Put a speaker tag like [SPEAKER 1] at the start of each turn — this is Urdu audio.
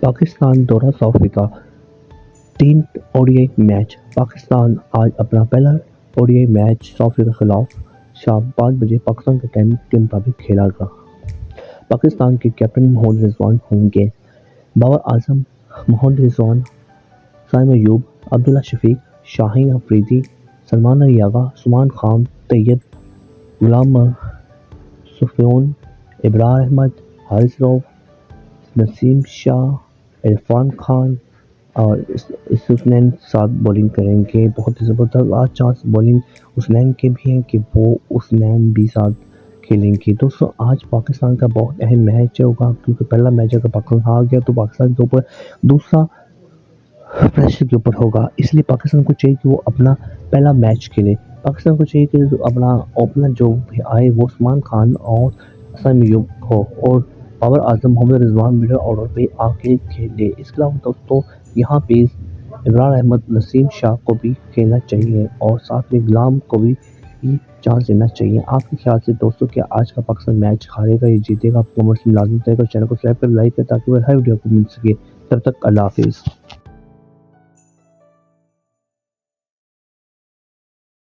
[SPEAKER 1] پاکستان دورہ ساؤتھ افریقہ 3 اوڈی میچ۔ پاکستان آج اپنا پہلا اوڈی میچ ساؤتھ افریقہ کے خلاف شام 5 بجے پاکستان کے ٹائم کے مطابق کھیلا گا۔ پاکستان کے کیپٹن محمد رضوان ہوں گے۔ بابر اعظم، محمد رضوان، سائم ایوب، عبداللہ شفیق، شاہین افریدی، سلمان علی آغا، عثمان خان، طیب، غلام سفیون، ابرار احمد، حارث رؤف، نسیم شاہ، عرفان خان اور حسنین ساتھ بولنگ کریں گے۔ بہت ہی زبردست آج چانس بولنگ حسنین کے بھی ہیں کہ وہ حسنین بھی ساتھ کھیلیں گے۔ دوستوں آج پاکستان کا بہت اہم میچ ہوگا کیونکہ پہلا میچ اگر پاکستان ہار گیا تو پاکستان کے اوپر دوسرا پریشر کے اوپر ہوگا، اس لیے پاکستان کو چاہیے کہ وہ اپنا پہلا میچ کھیلے۔ پاکستان کو چاہیے کہ اپنا اوپنر جو بھی آئے وہ عثمان خان اور سائم ایوب ہو اور بابر اعظم، محمد رضوان مڈل آرڈر پہ آ کے کھیلے۔ اس کے علاوہ دوستوں یہاں پہ ابرار احمد، نسیم شاہ کو بھی کھیلنا چاہیے اور ساتھ میں غلام کو بھی چانس دینا چاہیے۔ آپ کے خیال سے دوستوں کیا آج کا پاکستان میچ ہارے گا یا جیتے گا؟ آپ کو کمنٹس میں لازمی بتائیے گا، چینل کو سبسکرائب کر لائک کریں تاکہ ہر ویڈیو کو مل سکے۔ تب تک اللہ حافظ۔